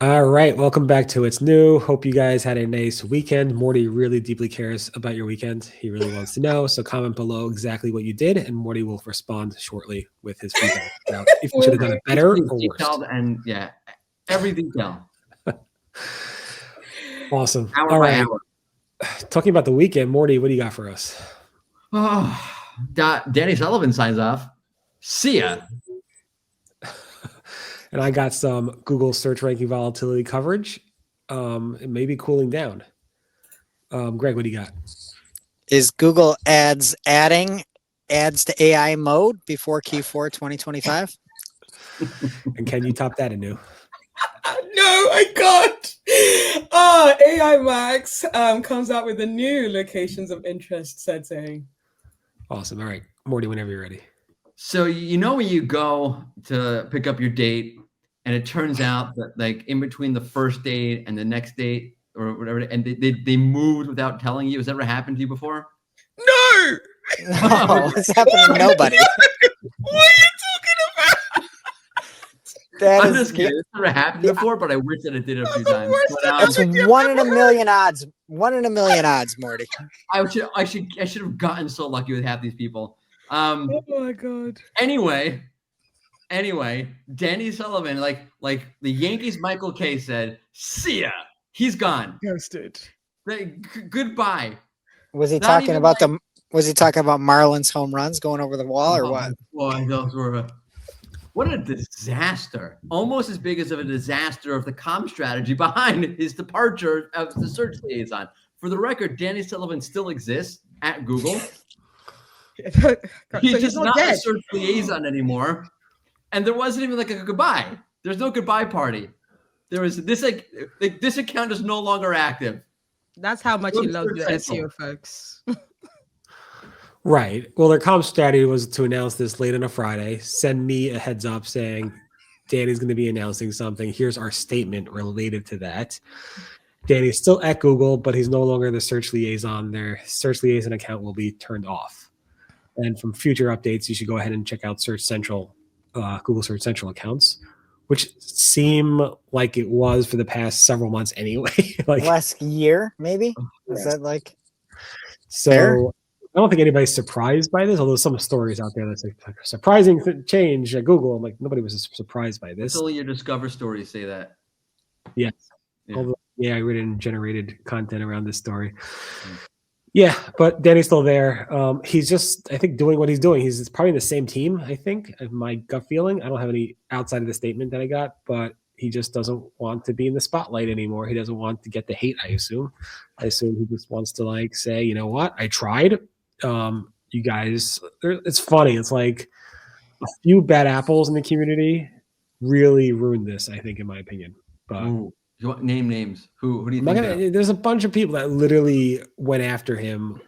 All right, welcome back to It's New. Hope you guys had a nice weekend. Morty really deeply cares about your weekend. He really wants to know. So comment below exactly what you did, and Morty will respond shortly with his feedback about if you should have done it better or worse. And yeah, every detail. Awesome. Hour All by right. hour. Talking about the weekend, Morty, what do you got for us? Oh, Danny Sullivan signs off. See ya. And I got some Google search ranking volatility coverage. It may be cooling down. Greg, what do you got? Is Google Ads adding ads to AI mode before Q4 2025? And can you top that, Anu? No, I can't. AI Max comes out with a new locations of interest setting. Awesome. All right, Morty, whenever you're ready. So you know when you go to pick up your date, and it turns out that like in between the first date and the next date or whatever, and they moved without telling you. Has that ever happened to you before? No! No, it's happened to nobody. What are you talking about? That I'm is, just kidding. It's never happened before, but I wish that it did a few times. that's 1 in a million odds. 1 in a million odds, Morty. I should have gotten so lucky with half these people. Oh my god. Anyway, Danny Sullivan, like the Yankees, Michael Kay said, "See ya." He's gone. Ghosted. Goodbye. Was he Not talking even about like- Was he talking about Marlins home runs going over the wall or what? Boy, those were what a disaster! Almost as big as of a disaster of the comm strategy behind his departure of the search liaison. For the record, Danny Sullivan still exists at Google. He's just not a search liaison anymore. And there wasn't even like a goodbye. There's no goodbye party. There was this like this account is no longer active. That's how much he loves the SEO folks. Right. Well, their comm strategy was to announce this late on a Friday, send me a heads up saying Danny's going to be announcing something. Here's our statement related to that. Danny's still at Google, but he's no longer the search liaison. Their search liaison account will be turned off. And from future updates, you should go ahead and check out Search Central, Google Search Central accounts, which seem like it was for the past several months anyway. Like last year, maybe? Is that like so? Fair? I don't think anybody's surprised by this, although some stories out there that's like surprising change at Google. I'm like, nobody was surprised by this. Only your Discover stories say that. Yes. Yeah. Although, yeah, I written generated content around this story. Yeah, but Danny's still there. He's just, I think, doing what he's doing. He's probably in the same team, I think, my gut feeling. I don't have any outside of the statement that I got, but he just doesn't want to be in the spotlight anymore. He doesn't want to get the hate, I assume. I assume he just wants to like say, you know what, I tried. You guys, it's funny. It's like a few bad apples in the community really ruined this, I think, in my opinion. But you want name names? Who do you think? There's a bunch of people that literally went after him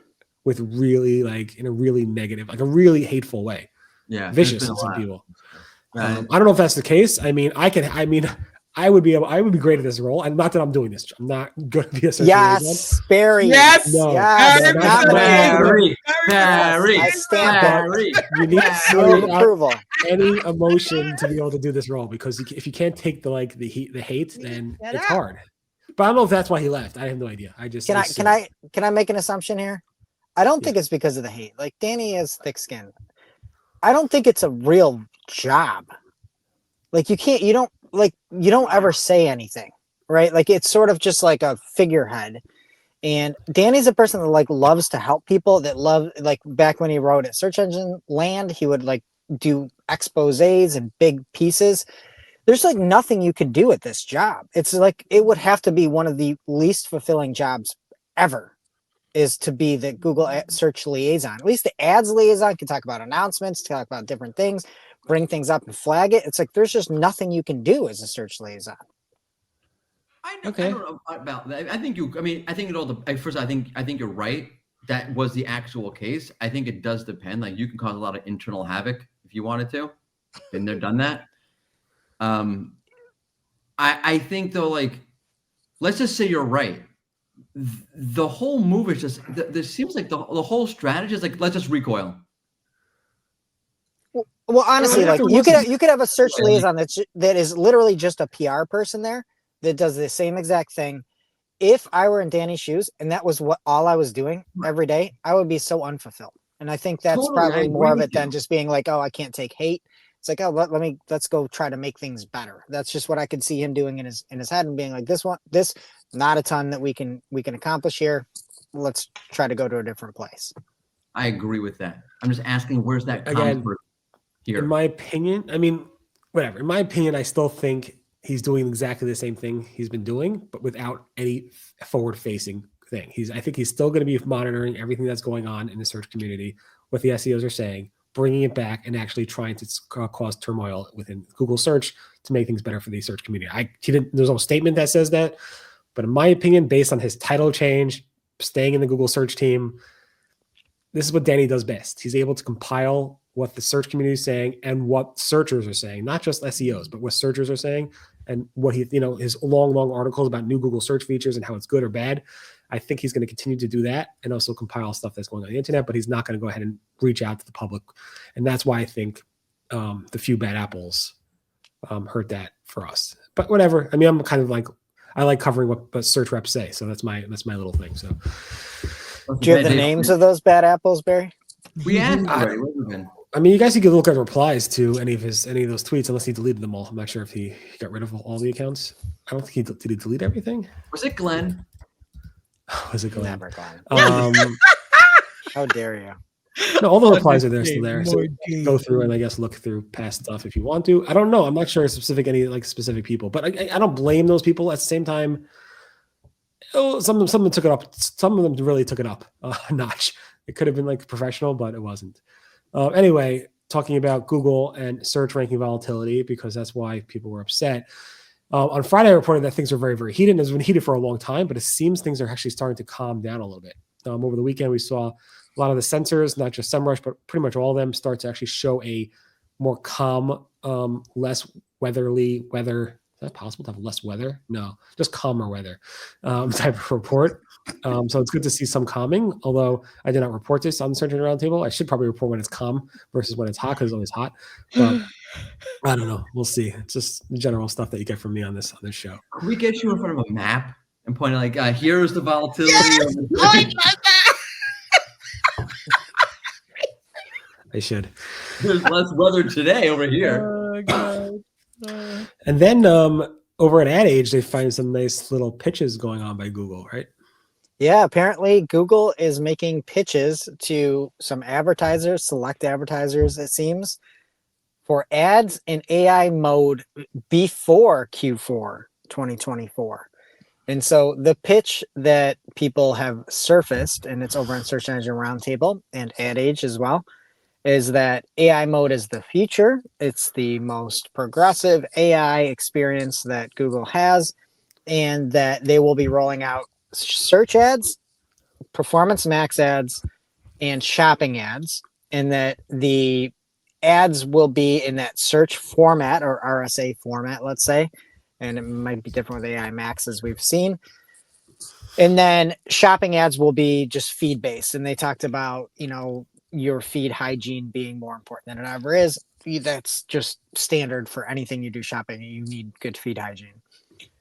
with really like in a really negative, like a really hateful way. Yeah, vicious in some people. Right. I don't know if that's the case. I mean, I would be great at this role. And not that I'm doing this. I'm not going to be a search yes, Barry. Yes. No. Yes, not Barry. I stand Barry. You need Barry approval. any emotion to be able to do this role because if you can't take the hate, then it's hard. But I don't know if that's why he left. I have no idea. I just Can I make an assumption here? I don't think it's because of the hate. Like Danny has thick skin. I don't think it's a real job. Like you don't ever say anything, right? Like it's sort of just like a figurehead. And Danny's a person that like loves to help people, that love, like back when he wrote at Search Engine Land, he would like do exposés and big pieces. There's like nothing you could do at this job. It's like it would have to be one of the least fulfilling jobs ever, is to be the Google search liaison. At least the ads liaison can talk about announcements, talk about different things, bring things up and flag it. It's like there's just nothing you can do as a search liaison. I don't know about that. I think it all. First, I think you're right. That was the actual case. I think it does depend. Like you can cause a lot of internal havoc if you wanted to. Been there, done that. I think though, like, let's just say you're right. The whole move is just. There seems like the whole strategy is like, let's just recoil. Well, honestly, like you could have a search liaison that is literally just a PR person there that does the same exact thing. If I were in Danny's shoes and that was what all I was doing every day, I would be so unfulfilled. And I think that's Totally, I probably agree more of with it than you. just being like, oh, I can't take hate. It's like, oh, let's go try to make things better. That's just what I could see him doing in his head and being like, this not a ton that we can accomplish here. Let's try to go to a different place. I agree with that. I'm just asking, where's that Again, comfort here? In my opinion, I mean, whatever. In my opinion, I still think he's doing exactly the same thing he's been doing, but without any forward-facing thing. I think he's still going to be monitoring everything that's going on in the search community, what the SEOs are saying, bringing it back, and actually trying to cause turmoil within Google search to make things better for the search community. There's no statement that says that, but in my opinion, based on his title change, staying in the Google search team, this is what Danny does best. He's able to compile what the search community is saying and what searchers are saying, not just SEOs, but what searchers are saying and what his long articles about new Google search features and how it's good or bad. I think he's going to continue to do that and also compile stuff that's going on the internet, but he's not going to go ahead and reach out to the public. And that's why I think the few bad apples hurt that for us. But whatever. I mean, I'm kind of like, I like covering what search reps say. So that's my little thing. So do you have the names of those bad apples, Barry? We asked already. I mean, you guys could look at replies to any of those tweets, unless he deleted them all. I'm not sure if he got rid of all the accounts. I don't think did he delete everything? Was it Glenn? Was it Glenn? Never Glenn. How dare you? No, all the replies are there still there. So go through and I guess look through past stuff if you want to. I don't know. I'm not sure any specific people, but I don't blame those people. At the same time, some of them took it up. Some of them really took it up a notch. It could have been like professional, but it wasn't. Anyway, talking about Google and search ranking volatility, because that's why people were upset. On Friday, I reported that things are very, very heated. And it's been heated for a long time, but it seems things are actually starting to calm down a little bit. Over the weekend, we saw a lot of the sensors, not just SEMrush, but pretty much all of them start to actually show a more calm, less weatherly weather. Is that possible to have less weather? No, just calmer weather type of report. So it's good to see some calming, although I did not report this on the Search Engine Roundtable. I should probably report when it's calm versus when it's hot, because it's always hot. But I don't know. We'll see. It's just the general stuff that you get from me on this show. Can we get you in front of a map and point like, here's the volatility? Yes! Of I love that! I should. There's less weather today over here. Oh, God. And then over at Ad Age, they find some nice little pitches going on by Google, right? Yeah, apparently Google is making pitches to some advertisers, select advertisers, it seems, for ads in AI mode before Q4 2024. And so the pitch that people have surfaced, and it's over on Search Engine Roundtable and Ad Age as well, is that AI mode is the future. It's the most progressive AI experience that Google has, and that they will be rolling out search ads, performance max ads, and shopping ads, and that the ads will be in that search format or RSA format, let's say, and it might be different with AI max as we've seen. And then shopping ads will be just feed based. And they talked about, your feed hygiene being more important than it ever is. That's just standard for anything you do shopping. You need good feed hygiene.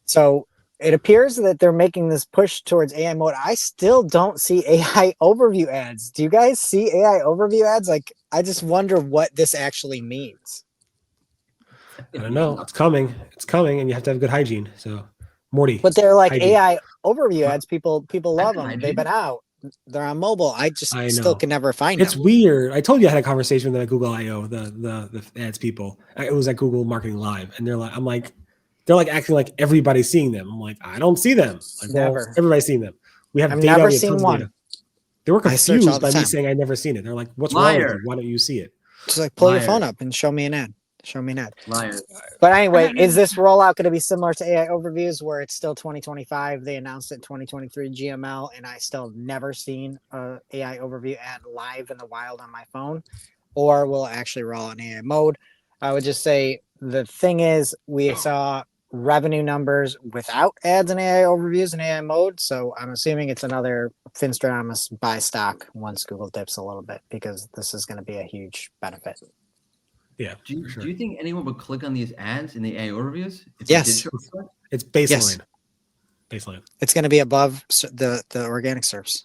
So it appears that they're making this push towards AI mode. I still don't see AI overview ads. Do you guys see AI overview ads? Like, I just wonder what this actually means. I don't know. It's coming, and you have to have good hygiene. So, Mordy. But they're like hygiene. AI overview ads. People love them. They've been out. They're on mobile. I still can never find It's them. weird. I told you I had a conversation with them at Google I/O, the ads people. It was at Google Marketing Live, and they're like acting like everybody's seeing them. I'm like, I don't see them. Like, Never. well, everybody's seen them. We have I've data. never We have seen tons of one. data. They were I search all confused the by me time. saying I'd never seen it. They're like, what's Liar. wrong with you? Why don't you see it? Just like pull your Liar. phone up and show me an ad. Show me an ad. Liars. But anyway, is this rollout going to be similar to AI overviews where it's still 2025? They announced it 2023 GML, and I still never seen a AI overview ad live in the wild on my phone, or will it actually roll in AI mode? I would just say the thing is we saw revenue numbers without ads and AI overviews in AI mode. So I'm assuming it's another Finstradamus buy stock once Google dips a little bit, because this is going to be a huge benefit. Yeah. Do you, for sure. do you think anyone would click on these ads in the AI overviews? If Yes. they did show up? It's baseline. Yes. Baseline. It's going to be above the organic SERPs.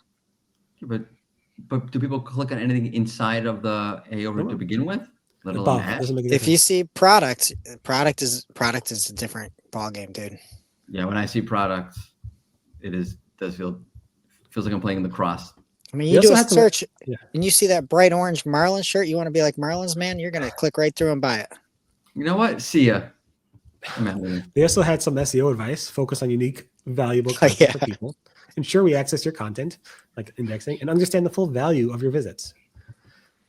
But do people click on anything inside of the AI overview to begin with? Let alone Above. ads? Doesn't make a If difference. you see product is a different ballgame, dude. Yeah, when I see products, does feels like I'm playing the cross. I mean, We you do also a have to- search yeah. and you see that bright orange Marlin shirt. You want to be like Marlin's, man. You're going to click right through and buy it. You know what? See ya. I'm out of here. They also had some SEO advice. Focus on unique, valuable content for Yeah. people. Ensure we access your content, like indexing, and understand the full value of your visits.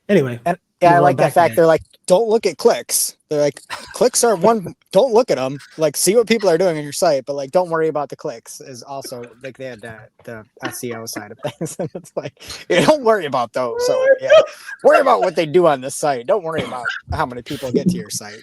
Anyway. And yeah, I moving on like back that to fact. They're like, don't look at clicks. They're like, clicks are one. Don't look at them. Like, see what people are doing on your site, but like, don't worry about the clicks. Is also like they had the SEO side of things, and it's like, yeah, don't worry about those. So yeah, worry about what they do on the site. Don't worry about how many people get to your site.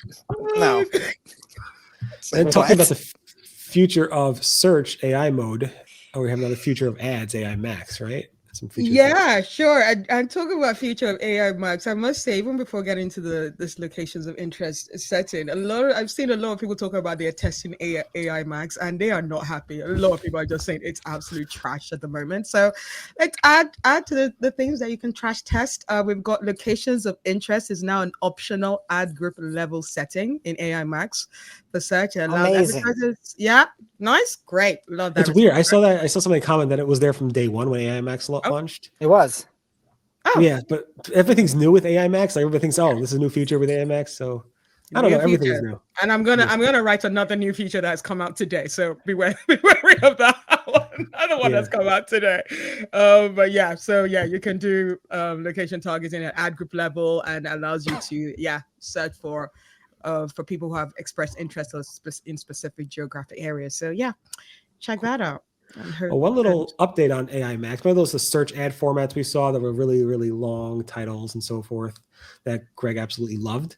No. It's like, And talking about what? the future of search AI mode, we have another future of ads AI Max, right? Some features there. Yeah, sure. And talking about future of AI maps, I must say, even before getting into this locations of interest setting, I've seen a lot of people talking about they're testing AI max, and they are not happy. A lot of people are just saying it's absolute trash at the moment. So let's add to the things that you can trash test. We've got locations of interest is now an optional ad group level setting in AI max for search. It allows Amazing. advertisers. Yeah, nice, great, love that. It's weird. I saw somebody comment that it was there from day one when AI Max launched. It was. Oh. Yeah, but everything's new with AI Max. Like everybody thinks, oh, this is a new feature with AI Max. So I don't know. Everything is new. And I'm gonna write another new feature that's come out today. So be wary of that one. Another one that's come out today. But yeah, so yeah, you can do location targeting at ad group level, and allows you to search for people who have expressed interest in specific geographic areas. So yeah, check that out. One little update on AI Max. One of those the search ad formats we saw that were really, really long titles and so forth that Greg absolutely loved.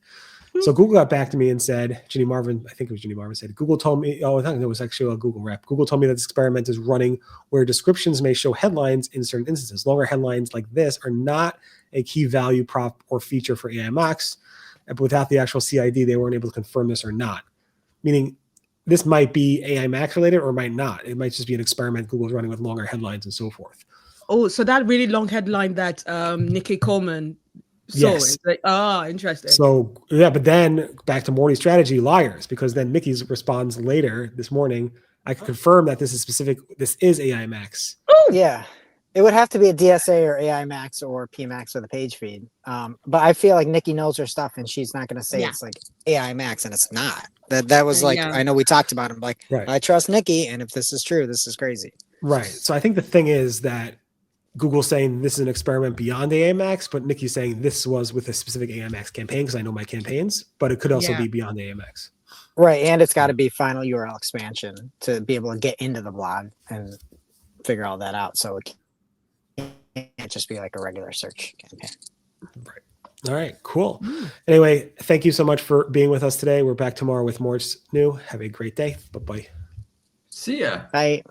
So Google got back to me and said, Ginny Marvin, I think it was Ginny Marvin said, Google told me, I think it was actually a Google rep. Google told me that this experiment is running where descriptions may show headlines in certain instances. Longer headlines like this are not a key value prop or feature for AI Max. But without the actual CID, they weren't able to confirm this or not. Meaning this might be AI Max related or might not. It might just be an experiment Google's running with longer headlines and so forth. Oh, so that really long headline that Nikki Coleman saw. Yes. Interesting. So yeah, but then back to Mordy's strategy, liars, because then Mickey's responds later this morning. I can confirm that this is AI Max. Yeah. It would have to be a DSA or AI Max or PMax with a page feed. But I feel like Nikki knows her stuff and she's not going to say it's like AI Max and it's not. That was like, I know we talked about him. Like, right. I trust Nikki, and if this is true, this is crazy. Right. So I think the thing is that Google's saying this is an experiment beyond AI Max, but Nikki's saying this was with a specific AI Max campaign because I know my campaigns, but it could also be beyond AI Max. Right. And it's got to be final URL expansion to be able to get into the blog and figure all that out. So it can't just be like a regular search campaign. Right. All right, cool. Anyway, thank you so much for being with us today. We're back tomorrow with more new. Have a great day. Bye-bye. See ya. Bye.